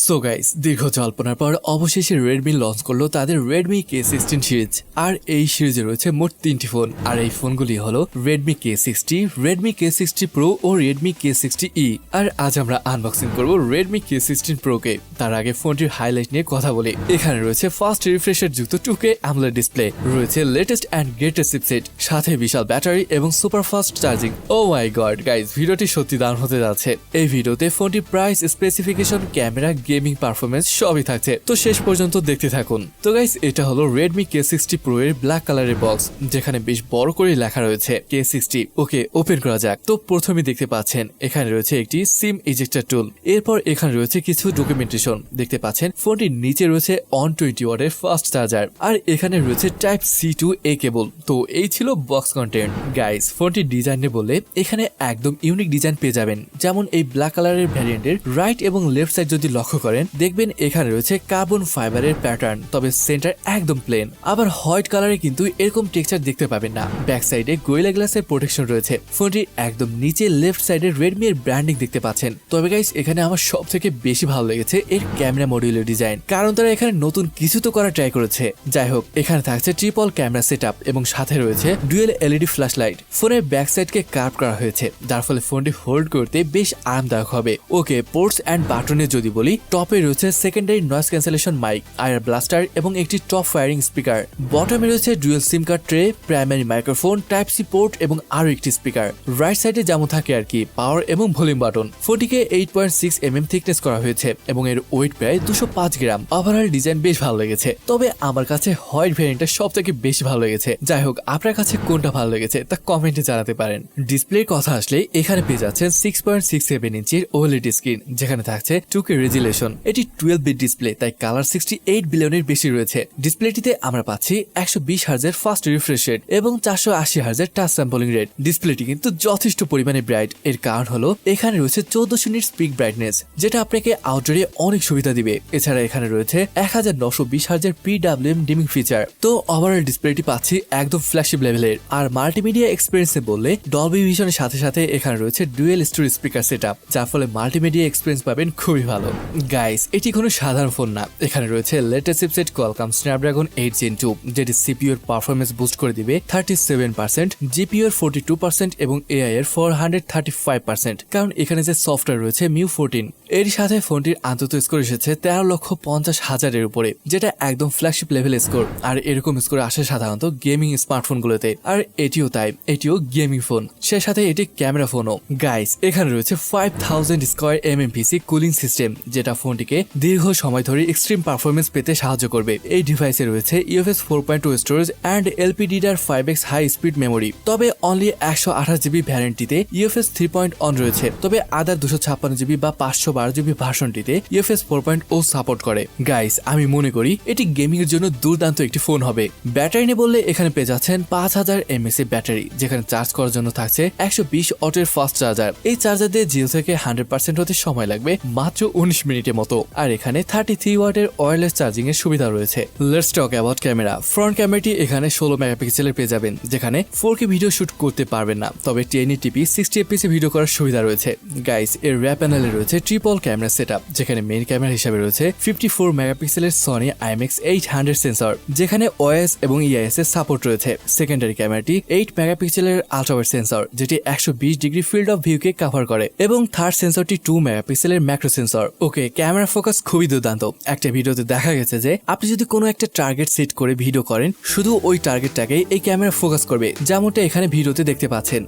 So guys, দীর্ঘ জল্পনার পর অবশেষে রেডমি লঞ্চ করলো তাদের Redmi K60 সিরিজ। আর এই সিরিজে রয়েছে মোট 3টি ফোন, আর এই ফোনগুলি হলো Redmi K60, Redmi K60 Pro ও Redmi K60e। আর আজ আমরা আনবক্সিং করব Redmi K16 Pro কে। তার আগে ফোনটির হাইলাইট নিয়ে কথা বলি। এখানে রয়েছে ফাস্ট রিফ্রেশার যুক্ত 2K AMOLED ডিসপ্লে, রয়েছে লেটেস্ট অ্যান্ড গ্রেটেস্ট চিপসেট, সাথে বিশাল ব্যাটারি এবং সুপার ফাস্ট চার্জিং। ও মাই গড গাইস, ভিডিওটি সত্যি দারুণ হতে যাচ্ছে। এই ভিডিওতে ফোনটির price, specification, camera, gaming performance সবই থাকছে, তো শেষ পর্যন্ত দেখতে থাকুন। তো গাইস, এটা হলো Redmi K60 Pro এর ব্ল্যাক কালারের বক্স, যেখানে বেশ বড় করে লেখা রয়েছে K60। ওকে, ওপেন করা যাক। তো প্রথমে দেখতে পাচ্ছেন এখানে রয়েছে একটি সিম ইজেক্টর টুল। এরপর এখানে রয়েছে কিছু ডকুমেন্টেশন। দেখতে পাচ্ছেন ফোনটির নিচে রয়েছে 120 ওয়াটের ফাস্ট চার্জার, আর এখানে রয়েছে টাইপ সি টু এ কেবল। তো এই ছিল বক্স কন্টেন্ট। গাইস, ফোনটির ডিজাইনে বললে এখানে একদম ইউনিক ডিজাইন পেয়ে যাবেন। যেমন এই ব্ল্যাক কালারের ভ্যারিয়েন্টের রাইট এবং লেফট সাইড যদি লক্ষ্য করেন, দেখবেন এখানে রয়েছে কার্বন ফাইবারের প্যাটার্ন, তবে সেন্টার একদম প্লেন। আবার হোয়াইট কালারে কিন্তু এরকম টেক্সচার দেখতে পাবেন না। ব্যাক সাইডে গোরিলা গ্লাসের প্রোটেকশন রয়েছে। ফোনটির একদম নিচে লেফট সাইডে রেডমি এর ব্র্যান্ডিং দেখতে পাচ্ছেন। তবে গাইস, এখানে আমার সব থেকে বেশি ভালো লেগেছে এর ক্যামেরা মডিউলের ডিজাইন, কারণ তারা এখানে নতুন কিছু তো করা ট্রাই করেছে। যাই হোক, এখানে থাকছে ট্রিপল ক্যামেরা সেটআপ এবং সাথে রয়েছে ডুয়েল এলইডি ফ্ল্যাশ লাইট। ফোনের ব্যাক সাইডকে কার্ভ করা হয়েছে, যার ফলে ফোনটি হোল্ড করতে বেশ আরামদায়ক হবে। ওকে, পোর্টস অ্যান্ড বাটনে যদি বলি, টপে রয়েছে secondary noise cancellation mic, ear blaster এবং একটি টপ ফায়ারিং স্পিকার। বটমে রয়েছে dual SIM card tray, primary microphone, type C port এবং আরো একটি স্পিকার। রাইট সাইডে যেমন থাকে আর কি, পাওয়ার এবং ভলিউম বাটন। ফোনটিকে 8.6 mm থিকনেস করা হয়েছে এবং এর ওয়েট প্রায় 205 গ্রাম। ওভারঅল ডিজাইন বেশ ভালো লেগেছে, তবে আমার কাছে হোয়াইট ভ্যারিয়েন্টটা সব থেকে বেশি ভালো লেগেছে। যাই হোক, আপনার কাছে কোনটা ভালো লেগেছে তা কমেন্টে জানাতে পারেন। ডিসপ্লের কথা আসলে এখানে পেয়ে যাচ্ছেন 6.67 ইঞ্চির OLED স্ক্রিন, যেখানে থাকছে 2K রেজুলেশন। এটি 12 বিট ডিসপ্লে, তাই কালার 68 বিলিয়নের বেশি রয়েছে। ডিসপ্লেটিতে আমরা পাচ্ছি 120 হার্জের ফাস্ট রিফ্রেশ রেট এবং 480 হার্জের টাচ স্যাম্পলিং রেট। ডিসপ্লেটি কিন্তু যথেষ্ট পরিমাণে ব্রাইট। এর কারণ হলো এখানে রয়েছে 1400 নিটস পিক ব্রাইটনেস, যেটা আপনাকে আউটডোরে অনেক সুবিধা দিবে। এছাড়া এখানে রয়েছে 1920 হার্জের PWM ডিমিং ফিচার। তো ওভারঅল ডিসপ্লেটি পাচ্ছি একদম ফ্ল্যাগশিপ লেভেলের। আর মাল্টিমিডিয়া এক্সপিরিয়েন্সে বললে ডলবি ভিশনের সাথে সাথে এখানে রয়েছে ডুয়েল স্টোরেজ স্পিকার সেটআপ, যার ফলে মাল্টিমিডিয়া এক্সপিরিয়েন্স পাবেন খুবই ভালো। গাইস, এটি কোনো সাধারণ ফোন না। এখানে রয়েছে latest chipset Qualcomm Snapdragon 8 Gen 2, যেটি CPU এর পারফরমেন্স বুস্ট করে দিবে 37%, GPU এর 42% এবং AI এর 435%, কারণ এখানে যে সফটওয়্যার রয়েছে MIU 14। এর সাথে ফোনটির আন্তত স্কোর এসেছে 13,50,000 উপরে, যেটা একদম ফ্ল্যাগশিপ লেভেল স্কোর। আর এরকম স্কোর আসে সাধারণত গেমিং স্মার্টফোনগুলোতে, আর এটিও তাই। এটিও গেমিং ফোন, সে সাথে এটি ক্যামেরা ফোনও। গাইস, এখানে রয়েছে 5000 স্কয়ার MMPC কুলিং সিস্টেম, যেটা ফোনটিকে দীর্ঘ সময় ধরে এক্সট্রিম পারফরমেন্স পেতে সাহায্য করবে। এই ডিভাইসে রয়েছে UFS 4.2 storage and LPDDR5X high speed memory. তবে অনলি 128GB ভ্যারিয়েন্টটিতে UFS 3.1 রয়েছে, তবে আদার 256GB বা 512GB ভার্সনটিতে UFS 4.0 সাপোর্ট করে। গাইস, আমি মনে করি এটি গেমিং এর জন্য দুর্দান্ত একটি ফোন হবে। ব্যাটারি নিয়ে বললে এখানে পেয়ে যাচ্ছেন 5000 mAh ব্যাটারি, যেখানে চার্জ করার জন্য থাকছে 120 ওয়াটের ফাস্ট চার্জার। এই চার্জার দিয়ে 0 থেকে 100% হতে সময় লাগবে মাত্র 19 মিনিটের মতো। আর এখানে 33 ওয়াটের ওয়্যারলেস চার্জিং এর সুবিধা রয়েছে। Let's talk about camera. Front ক্যামেরাটি এখানে 16 মেগাপিক্সেলের পেয়ে যাবেন, যেখানে 4K ভিডিও শুট করতে পারবেন না, তবে 1080p 60 fps ভিডিও করার সুবিধা রয়েছে। গাইস, এর র্যাপ প্যানেলে রয়েছে ট্রিপল ক্যামেরা সেটআপ, যেখানে মেইন ক্যামেরা হিসেবে রয়েছে 54 মেগাপিক্সেলের Sony IMX800 সেন্সর, যেখানে OIS এবং EIS এর সাপোর্ট রয়েছে। সেকেন্ডারি ক্যামেরাটি 8 মেগাপিক্সেলের আল্ট্রাওয়াইড সেন্সর, যেটি 120 ডিগ্রি ফিল্ড অফ ভিউকে কভার করে, এবং থার্ড সেন্সরটি 2 মেগাপিক্সেলের ম্যাক্রো সেন্সর। ওকে, ক্যামেরা ফোকাস খুবই দুর্দান্ত। একটা ভিডিওতে দেখা গেছে যে আপনি যদি কোনো একটা টার্গেট সেট করে ভিডিও করেন, শুধু ওই টার্গেটটাকেই এই ক্যামেরা ফোকাস করবে, যেমনটা এখানে ভিডিওতে দেখতে পাচ্ছেন।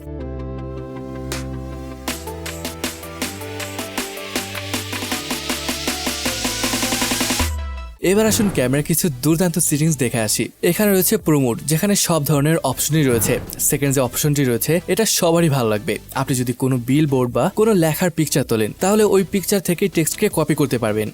এবার আসুন ক্যামেরার কিছু দুর্দান্ত সেটিংস দেখে আসি। এখানে রয়েছে প্রো মোড, যেখানে সব ধরনের অপশনই রয়েছে। সেকেন্ড যে অপশনটি রয়েছে, এটা সবারই ভালো লাগবে। আপনি যদি কোনো বিলবোর্ড বা কোনো লেখার পিকচার তোলেন, তাহলে ওই পিকচার থেকে টেক্সটকে কপি করতে পারবেন।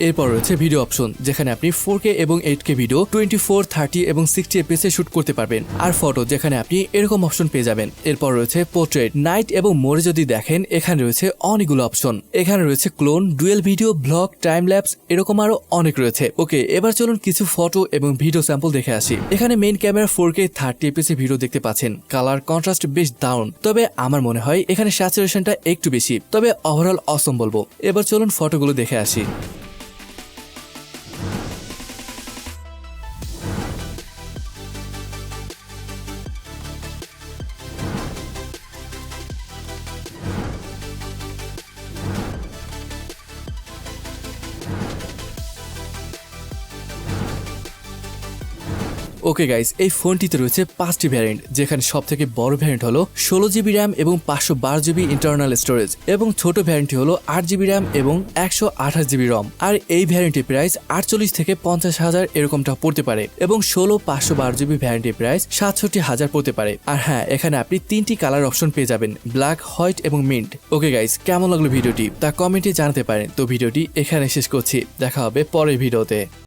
এরপর রয়েছে ভিডিও অপশন, যেখানে আপনি 4K এবং 8K ভিডিও 24, 30 এবং 60 fps এ শুট করতে পারবেন। আর ফটো, যেখানে আপনি এরকম অপশন পেয়ে যাবেন। এরপর রয়েছে পোর্ট্রেট, নাইট এবং মোডে যদি দেখেন এখানে রয়েছে অনেকগুলো অপশন। এখানে রয়েছে clone, dual video, blog, time lapse, এরকম আরো অনেক রয়েছে। ওকে, এবার চলুন কিছু ফটো এবং ভিডিও স্যাম্পল দেখে আসি। এখানে মেইন ক্যামেরা 4K 30 fps এ ভিডিও দেখতে পাচ্ছেন। কালার কন্ট্রাস্ট বেশ দারুণ, তবে আমার মনে হয় এখানে স্যাচুরেশনটা একটু বেশি, তবে ওভারঅল অসম বলবো। এবার চলুন ফটোগুলো দেখে আসি। ওকে গাইস, এই ফোনটিতে রয়েছে 5টি ভ্যারিয়েন্ট, যেখানে সব থেকে বড় ভ্যারিয়েন্ট হলো 16GB র্যাম এবং 512GB ইন্টারনাল স্টোরেজ, এবং ছোট ভ্যারিয়েন্টটি হলো 8GB র্যাম এবং 128GB রম। আর এই ভ্যারিয়েন্টের প্রাইস 48 থেকে 50,000 এরকমটা পড়তে পারে, এবং 16 512GB ভ্যারিয়েন্টের প্রাইস 67,000 পড়তে পারে। আর হ্যাঁ, এখানে আপনি 3টি কালার অপশন পেয়ে যাবেন, ব্ল্যাক, হোয়াইট এবং মিন্ট। ওকে গাইস, কেমন লাগলো ভিডিওটি তা কমেন্টে জানাতে পারেন। তো ভিডিওটি এখানে শেষ করছি, দেখা হবে পরের ভিডিওতে।